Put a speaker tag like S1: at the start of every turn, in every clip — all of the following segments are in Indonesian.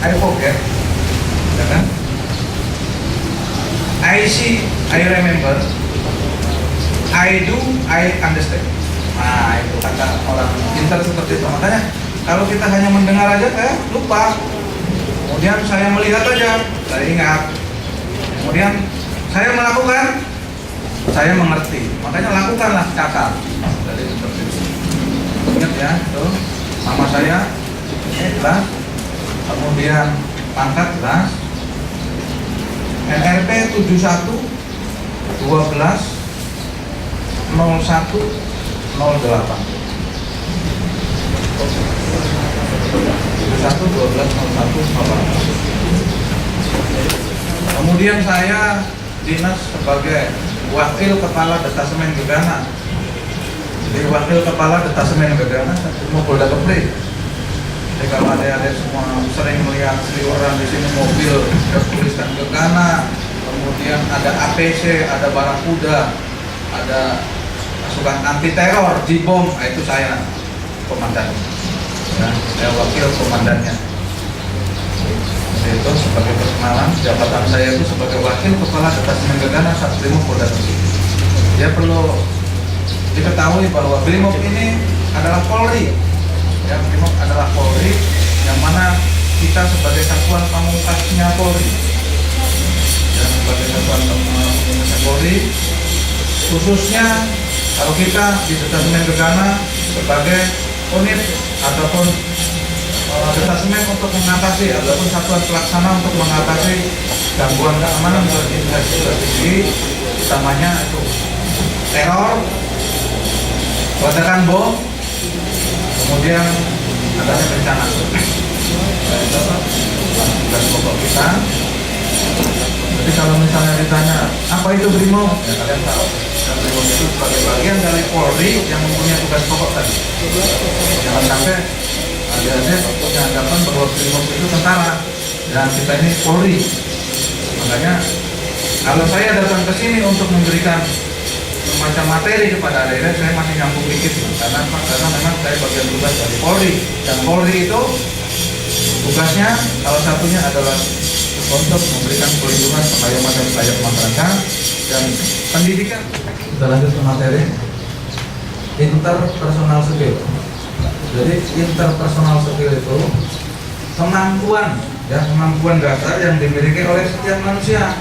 S1: I forget, ya kan? I see, I remember. I do, I understand. Nah, itu kata orang pintar seperti itu. Makanya kalau kita hanya mendengar aja, lupa. Kemudian saya melihat aja, saya ingat. Kemudian saya melakukan, saya mengerti. Makanya lakukanlah, catat. Jadi seperti itu. Ingat ya, itu nama saya jelas. Kemudian pangkat jelas. NRP 71 12 01 08. 71 12 01 08. Kemudian saya dinas sebagai wakil kepala detasemen Gegana. Jadi wakil kepala detasemen Gegana mau Polda Kepri. Jadi kalau adik-adik semua sering melihat seliweran di sini mobil tulisan Gegana, kemudian ada APC, ada Barakuda, ada pasukan anti teror, Jibom, itu saya komandan. Ya, saya wakil komandannya. Jadi itu sebagai perkenalan, jabatan saya itu sebagai wakil kepala detasemen Gegana Satrimo Polda Kepri. Dia perlu diketahui bahwa Brimob ini adalah Polri. Ya, Brimob adalah Polri, yang mana kita sebagai satuan pamungkasnya Polri, dan sebagai satuan pamungkasnya Polri, khususnya kalau kita di detasemen Gegana sebagai unit ataupun detasemen untuk mengatasi ataupun satuan pelaksana untuk mengatasi gangguan keamanan berinvestigasi, utamanya itu teror, ledakan bom, kemudian adanya bencana. Itu tugas pokok kita. Jadi kalau misalnya ditanya apa itu Brimob, ya kalian tahu. Brimob itu sebagai bagian dari Polri yang mempunyai tugas pokok tadi. Jangan sampai adik-adik punya anggapan bahwa Brimob itu tentara dan kita ini Polri. Makanya kalau saya datang ke sini untuk memberikan semacam materi kepada adik-adik, saya masih nyambung dikit karena memang saya bagian tugas dari Polri, dan Polri itu tugasnya salah satunya adalah untuk memberikan perlindungan kepada rakyat masyarakat dan pendidikan. Kita lanjut ke materi interpersonal skill. Jadi interpersonal skill itu kemampuan dasar yang dimiliki oleh setiap manusia,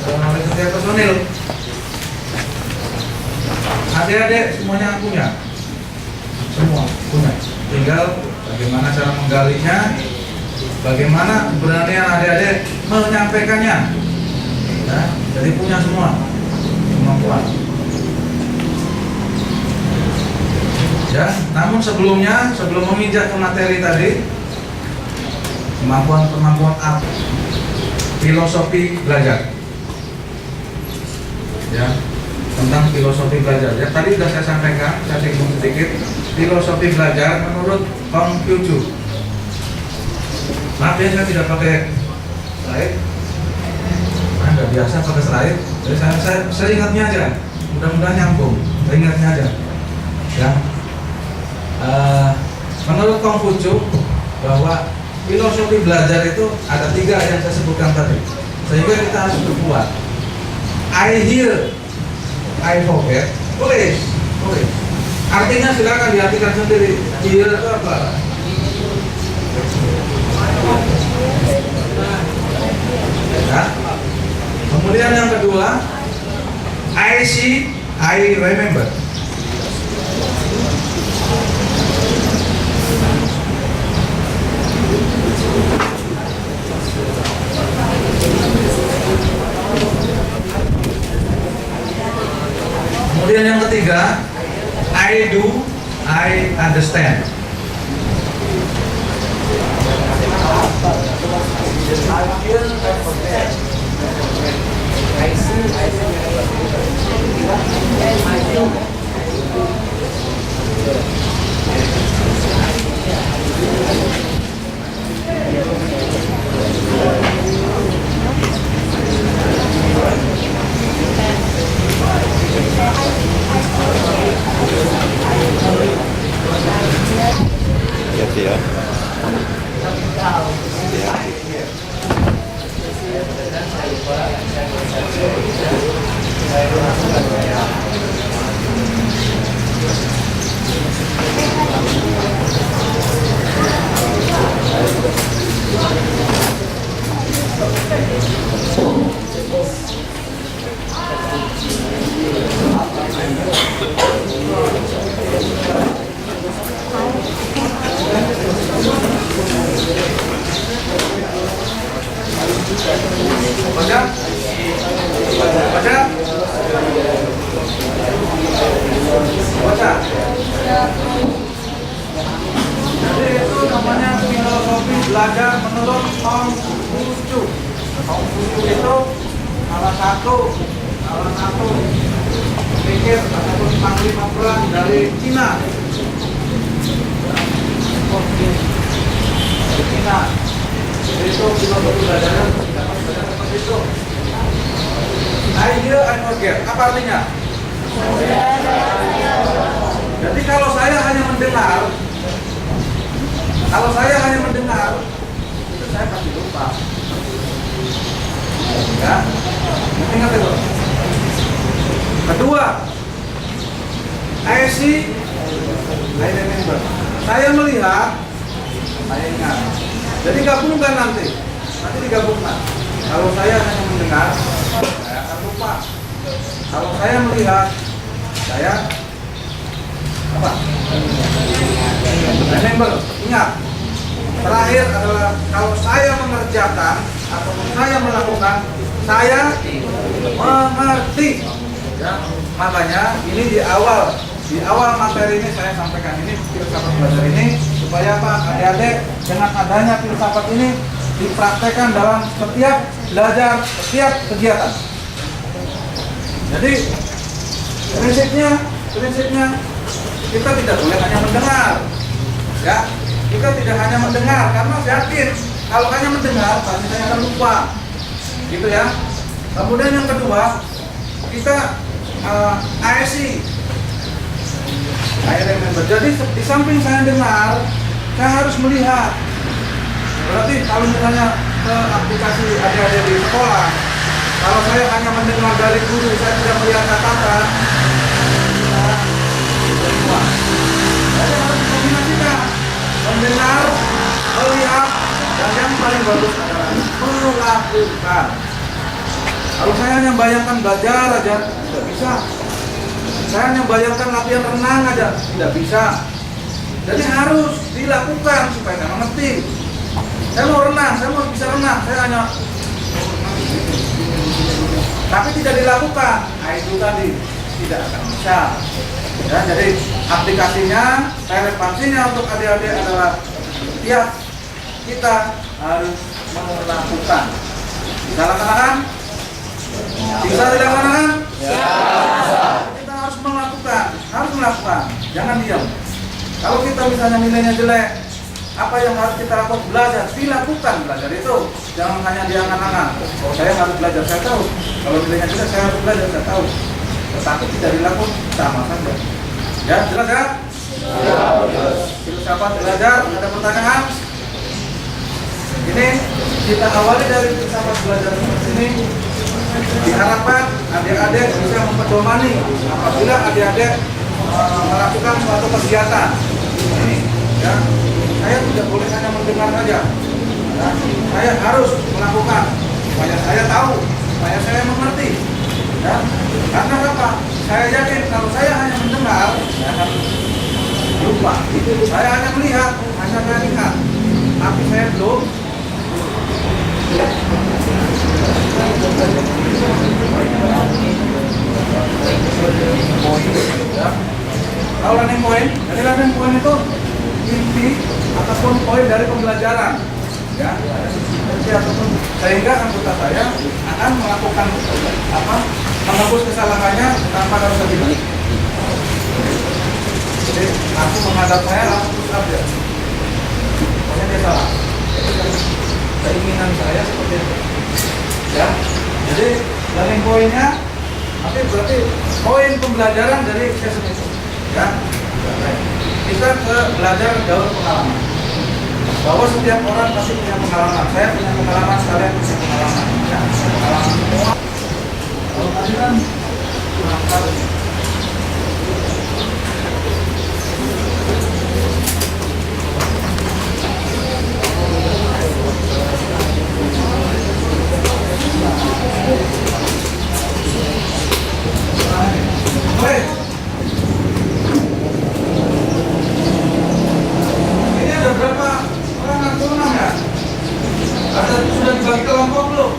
S1: oleh setiap personil. Adik-adik semuanya punya, semua punya. Tinggal bagaimana cara menggalinya, bagaimana keberanian adik-adik menyampaikannya. Ya, jadi punya semua kemampuan. Ya, namun sebelum menginjak ke materi tadi, kemampuan apa? Filosofi belajar. Ya, tentang filosofi belajar. Ya, tadi sudah saya sampaikan, saya singgung sedikit. Filosofi belajar menurut Konghucu. Maaf ya, saya tidak pakai slide. Nggak biasa pakai slide. Jadi saya ingatnya aja. Mudah-mudahan nyambung. Saya ingatnya aja. Ya. Menurut Konghucu bahwa filosofi belajar itu ada 3 yang saya sebutkan tadi. Sehingga kita harus berbuat. I hear, I forget. Tulis. Artinya silakan diartikan sendiri. Hear itu apa? Ya. Kemudian yang kedua, I see, I remember. Kemudian yang ketiga, I do, I understand.
S2: Hati-hati ya. Hati-hati.
S1: belajar menurut Konghucu. Konghucu itu salah satu pikir ataupun panglima perang dari Cina. Dari Cina. Jadi itu filosofi belajarnya dapat belajar seperti itu. I hear, I forget. Apa artinya? Jadi kalau saya hanya mendengar, itu saya pasti lupa. Ya, ingat itu. Kedua, I see, I remember. Saya melihat, saya ingat. Jadi gabungkan nanti digabungkan. Kalau saya hanya mendengar, saya akan lupa. Kalau saya melihat, saya apa? Remember, ingat. Terakhir adalah kalau saya mengerjakan ataupun saya melakukan, saya mengerti. Ya, makanya ini di awal materi ini saya sampaikan ini filsafat belajar ini supaya apa? Adik-adik dengan adanya filsafat ini dipraktekkan dalam setiap belajar, setiap kegiatan. Jadi prinsipnya kita tidak boleh hanya mendengar, ya. Kita tidak hanya mendengar karena yakin kalau hanya mendengar pasti saya akan lupa, gitu ya. Kemudian yang kedua kita IC. Jadi di samping saya dengar, saya harus melihat. Berarti kalau misalnya ke aplikasi adik-adik di sekolah, kalau saya hanya mendengar dari guru, saya tidak melihat catatan, saya harus kombinasikan mendengar, melihat, dan yang paling bagus adalah melakukan. Kalau saya hanya bayangkan belajar aja, tidak bisa. Saya hanya bayangkan latihan renang aja, tidak bisa. Jadi harus dilakukan supaya saya mengerti. Saya mau renang, saya mau bisa renang, saya hanya tapi tidak dilakukan. Nah itu tadi tidak akan bisa. Ya, jadi aplikasinya, relevansinya untuk adik-adik adalah ya kita harus melakukan. Bisa laksanakan? Bisa dilaksanakan? Ya. Kita harus melakukan, jangan diam. Kalau kita misalnya nilainya jelek, apa yang harus kita lakukan? Belajar, dilakukan belajar itu. Jangan hanya diangan-angan. Oh saya harus belajar, saya tahu. Kalau nilainya jelek saya harus belajar, saya tahu. Tetapi tidak dilakukan, sama saja. Ya, jelas ya? Filsafat belajar, ada pertanyaan? Ini kita awali dari filsafat belajar seperti ini. Diharapkan adik-adik bisa mempedomani apabila adik-adik melakukan suatu kegiatan. Ini, ya, saya tidak boleh hanya mendengar saja. Ya, saya harus melakukan supaya saya tahu, supaya saya mengerti. Ya, karena apa? Saya yakin kalau saya hanya mendengar, saya akan lupa. Saya hanya melihat, tapi saya belum. Ya. Kalau learning point, jadi learning point itu inti ataupun poin dari pembelajaran, ya. Jadi ataupun sehingga anggota saya akan melakukan menembus kesalahannya tanpa harus terlibat. Jadi aku menghadap saya langsung push up ya. Pokoknya dia salah. Keinginan saya seperti itu. Ya. Jadi learning poinnya nanti berarti poin pembelajaran dari sesi itu. Ya. Kita belajar gaul pengalaman. Bahwa setiap orang pasti punya pengalaman. Saya punya pengalaman, kalian punya pengalaman. Ya, pengalaman semua. Kalau tadi kan kurang tahu. Baik. Ini ada berapa orang nasional ya? Ada sudah dibagi kelompok belum?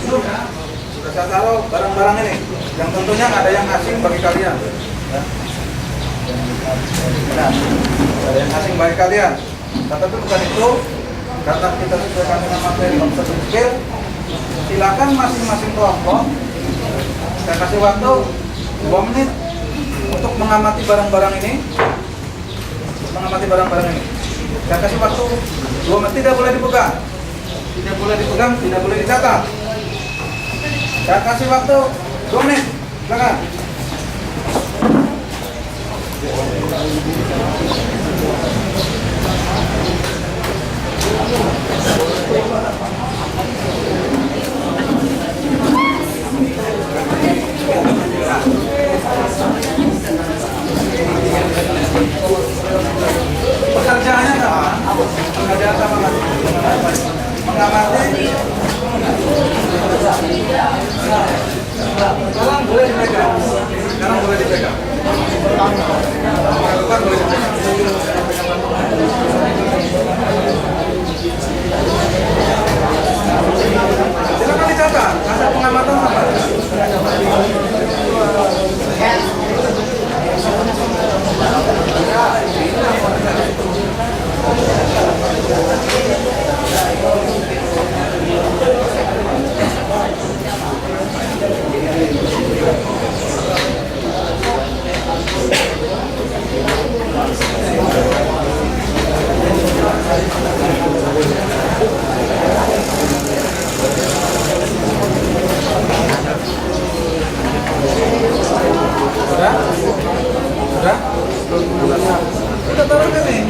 S1: Belum ya? Sudah saya taruh barang-barang ini. Yang tentunya ada yang asing bagi kalian. Ya. Nah, ada yang asing bagi kalian. Tetapi bukan itu. Data kita sesuaikan dengan materi obstacle skill. Silakan masing-masing kelompok. Saya kasih waktu 2 menit untuk mengamati barang-barang ini. Saya kasih waktu 2 menit, tidak boleh dipegang. Tidak boleh dicatat. Saya kasih waktu 2 menit. Silakan. Pekerjaannya sama, pekerjaan sama mengamati. Sekarang boleh dipegang. Silakan dicatat, hasil pengamatan sama. Sudah? Kita taruh ke sini.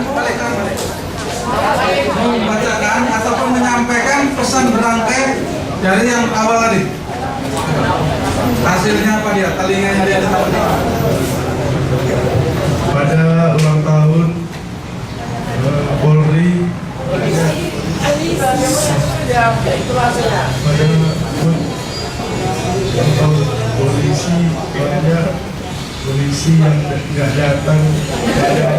S1: Balik. Membacakan ataupun menyampaikan pesan berangkai dari yang awal tadi. Hasilnya apa dia? Telinganya dia apa dia?
S2: Pada ulang tahun Polri pada ulang tahun polisi yang nggak datang pada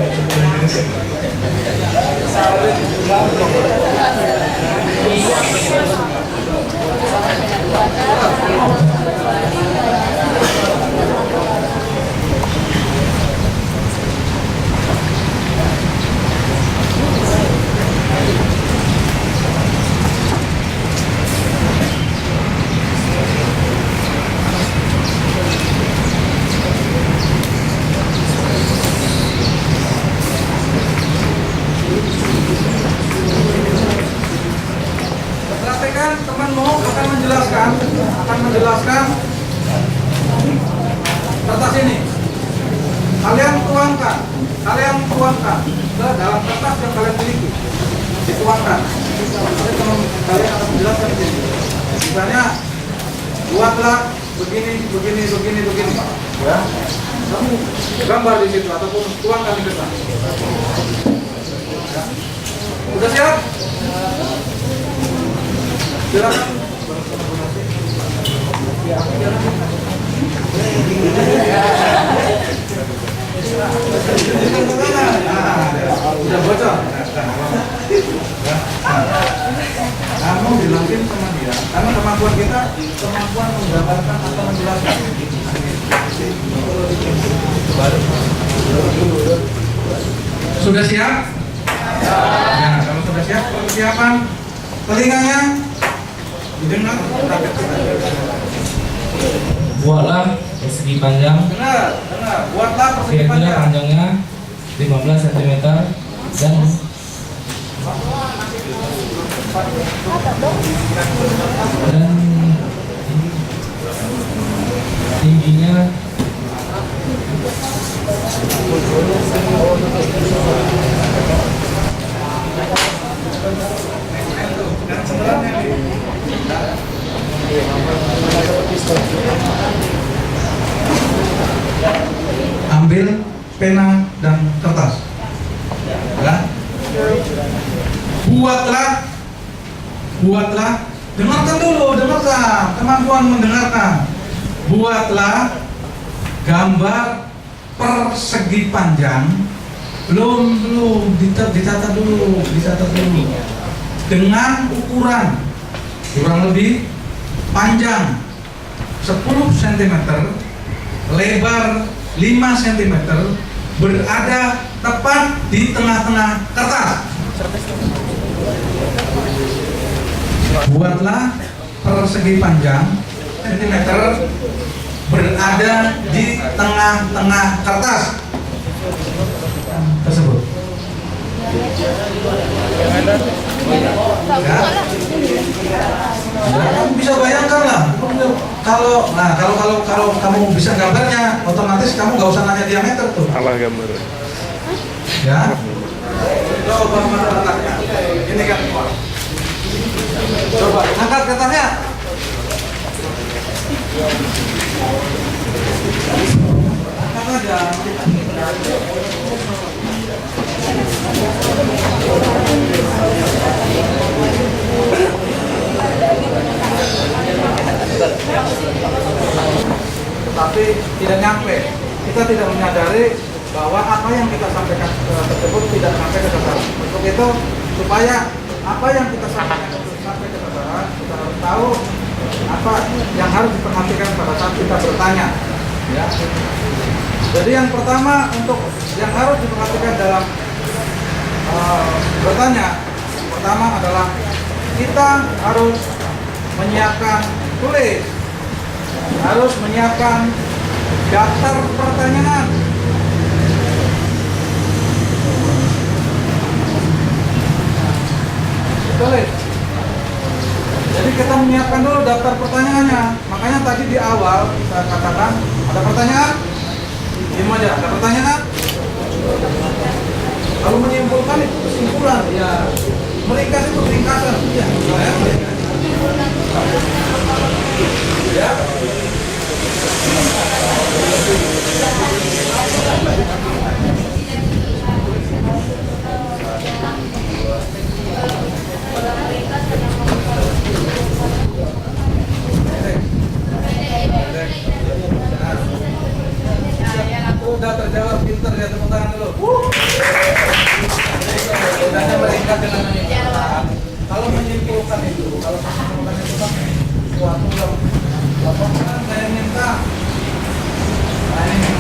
S1: Perhatikan, temanmu akan menjelaskan kertas ini. Kalian tuangkan ke dalam kertas yang kalian miliki. Dituangkan. Nanti teman kalian akan menjelaskan di sini. Misalnya, buatlah begini. Ya, kamu gambar di situ ataupun tuangkan di kertas. Ya. Sudah siap? Silakan. Udah bocor. Kamu bilangin sama dia, karena kemampuan kita kemampuan menggambarkan atau menjelaskan. Sudah siap? Ya, kalau sudah siap, persiapan telinganya didengar.
S3: Buatlah persegi panjang.
S1: Dengar. Buatlah persegi
S3: Kira-kira
S1: panjang.
S3: panjangnya 15 cm dan tingginya
S1: Ambil pena dan kertas. Ya. Buatlah. Dengarkan kemampuan mendengarkan. Buatlah gambar persegi panjang. Belum dicatat dulu. Dengan ukuran kurang lebih panjang 10 cm, lebar 5 cm, berada tepat di tengah-tengah kertas. Buatlah persegi panjang cm berada di tengah-tengah kertas tersebut. Ya, kamu bisa bayangkan lah. Kalau kamu bisa gambarnya, otomatis kamu nggak usah nanya diameter tuh.
S2: Salah gambar.
S1: Ya. Coba letaknya. Ini kan. Coba angkat kertasnya. Angkat aja. Tetapi tidak nyampe. Kita tidak menyadari bahwa apa yang kita sampaikan tersebut tidak sampai ke sasaran. Untuk itu, supaya apa yang kita sampaikan itu sampai ke sasaran, kita harus tahu apa yang harus diperhatikan pada saat kita bertanya. Ya. Jadi yang pertama untuk yang harus diperhatikan dalam bertanya, pertama adalah kita harus menyiapkan tulis, harus menyiapkan daftar pertanyaan. Tulis. Jadi kita menyiapkan dulu daftar pertanyaannya. Makanya tadi di awal saya katakan ada pertanyaan. Diam aja, ada pertanyaan. Kalau menyimpulkan itu kesimpulan, ya meringkas itu ringkasan. Ya, ya. Udah terjawab, pinter ya, tepuk tangan dulu. Udahnya meringkas dengan menyimpulkan. Kalau menyimpulkan itu kan suatu yang laporan saya minta. Nah ini.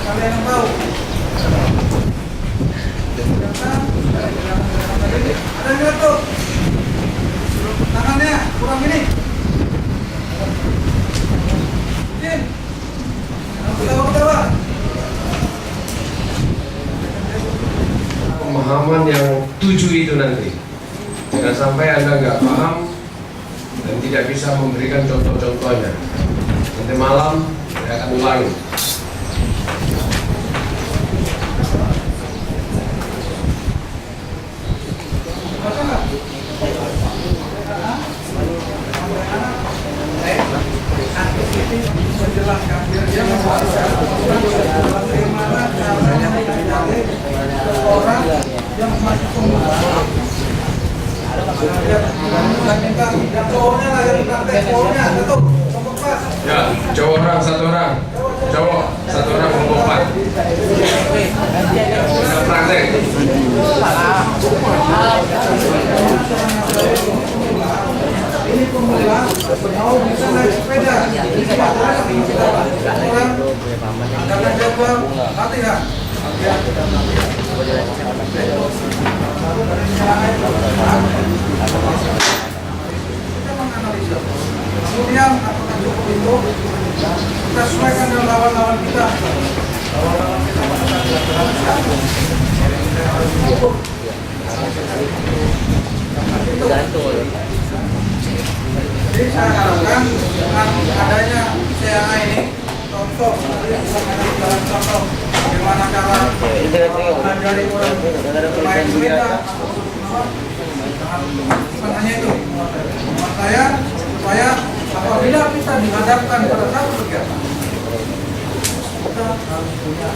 S1: Kalian yang tahu. Ada nggak tuh? Tangannya kurang ini. Jin, ketawa-ketawa.
S4: Pemahaman yang 7 itu nanti, jangan sampai Anda nggak paham dan tidak bisa memberikan contoh-contohnya. Nanti malam saya akan ulangi.
S1: Menjelaskan biar dia membaca bagaimana caranya mencari orang yang masuk pembukaan. Saya minta yang cowoknya lah yang praktek, cowoknya tutup pembukaan.
S4: Ya, cowok orang satu orang, cowok satu orang pembukaan. Bisa praktek.
S1: Ini pemula mau bisa naik sepeda. Orang angkatan jabang latihan. Kita menganalisa. Kemudian apakah cukup itu? Kita sesuaikan dengan lawan-lawan kita. Lawan-lawan kita akan cukup. Jadi saya harapkan dengan adanya CA ini contoh bagaimana cara mengajari orang main sepeda. Bukan hanya itu, menurut saya supaya apabila kita dihadapkan pada satu kegiatan, kita harus punya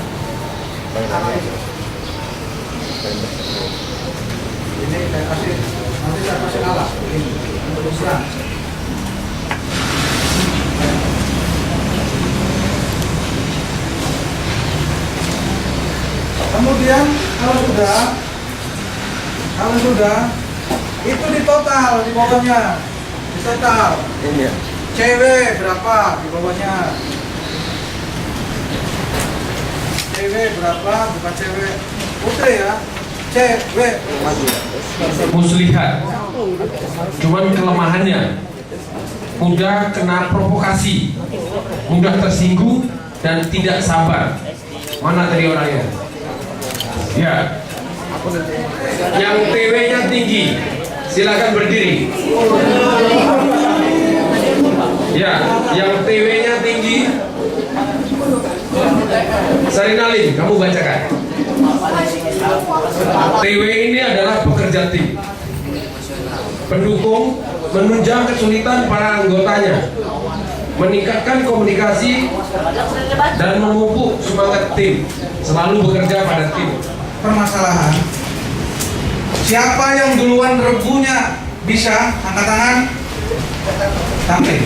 S1: ini saya kasih, nanti saya kasih alat ini untuk diserang. Kemudian kalau sudah itu di total di bawahnya, di total. Cewek berapa di bawahnya? Cewek berapa? Bukan cewek putri ya. Cewek.
S4: Muslihat. Cuman kelemahannya mudah kena provokasi, mudah tersinggung dan tidak sabar. Mana tadi orangnya? Ya. Yang TW-nya tinggi, silakan berdiri. Ya, yang TW-nya tinggi. Sarinalin, kamu bacakan. TW ini adalah pekerja tim, pendukung, menunjang kesulitan para anggotanya, meningkatkan komunikasi dan memupuk semangat tim, selalu bekerja pada tim.
S1: Permasalahan siapa yang duluan rebunya bisa angkat tangan tampil.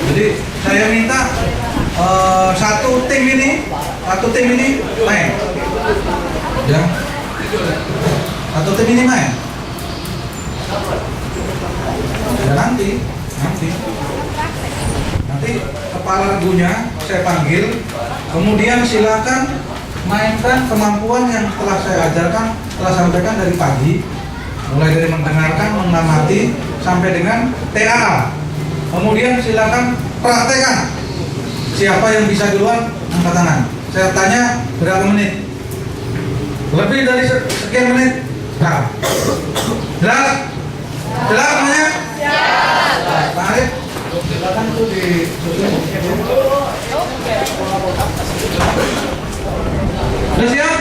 S1: Jadi saya minta satu tim ini main ya, satu tim ini main ya, nanti kepala regunya saya panggil, kemudian silakan mainkan kemampuan yang telah saya ajarkan, telah sampaikan dari pagi, mulai dari mendengarkan, mengamati sampai dengan TA. Kemudian silakan praktekkan. Siapa yang bisa duluan angkat tangan. Saya tanya berapa menit? Lebih dari sekian menit? Nah, jelas? Jelas semuanya? Ya. Pak Arif, silakan itu disusun. Udah siap?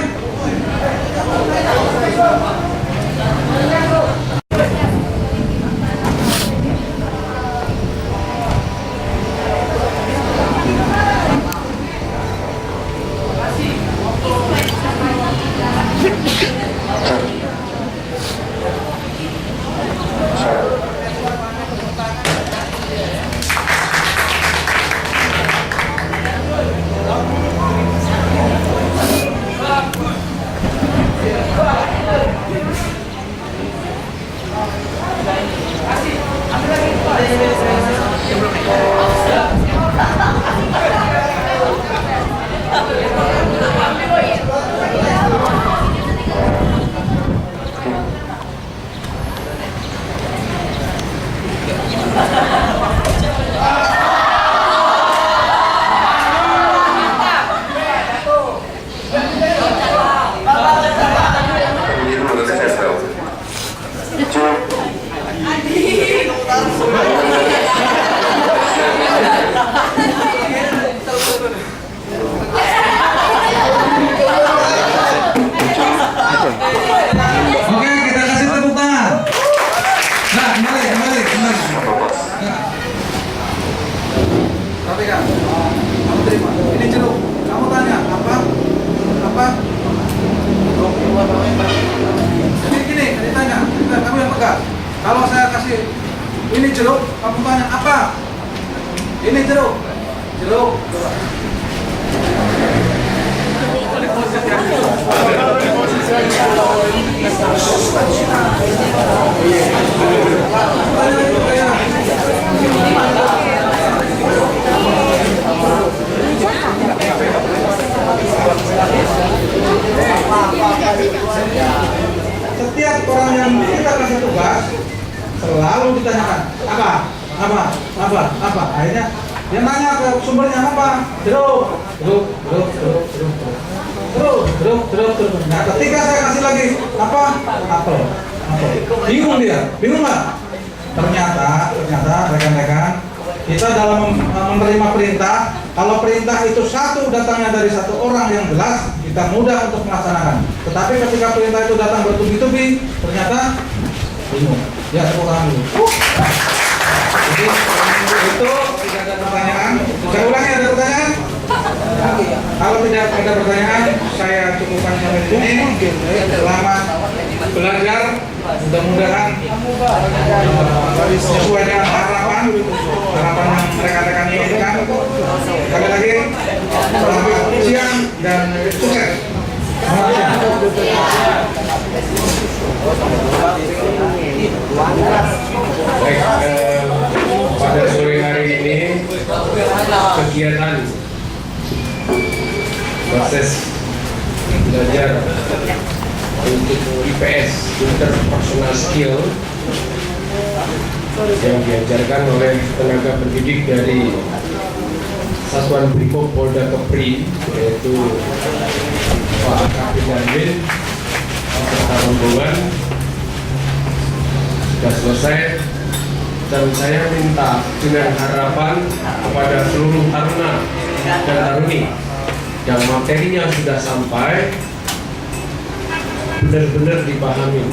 S1: Kalau saya kasih ini jeruk, kamu tanya apa? Ini jeruk, jeruk. Setiap orang yang kita kasih tugas selalu ditanyakan apa. Akhirnya dia nanya ke sumbernya apa? Jeruk. Nah, ketika saya kasih lagi apa? Apel. Bingung dia, bingung nggak? Ternyata rekan-rekan, kita dalam menerima perintah, kalau perintah itu satu datangnya dari satu orang yang jelas, kita mudah untuk melaksanakan. Tetapi ketika perintah itu datang bertubi-tubi, ternyata bingung. Ya, tepuk tangan dulu. Jadi itu tidak ada pertanyaan. Saya ulangi, ada pertanyaan? Kalau tidak ada pertanyaan, saya cukupkan sampai di sini. Selamat belajar. Mudah-mudahan sesuai dengan harapan yang rekan-rekan inginkan. Sekali lagi, selamat siang dan sukses. Selamat siang.
S4: Baik, pada sore hari ini kegiatan proses belajar untuk IPS interpersonal skill yang diajarkan oleh tenaga pendidik dari Satuan Brimob Polda Kepri, yaitu Pak Kapten Darwin serta rombongan sudah selesai, dan saya minta dengan harapan kepada seluruh taruna dan taruni yang materinya sudah sampai benar-benar dipahami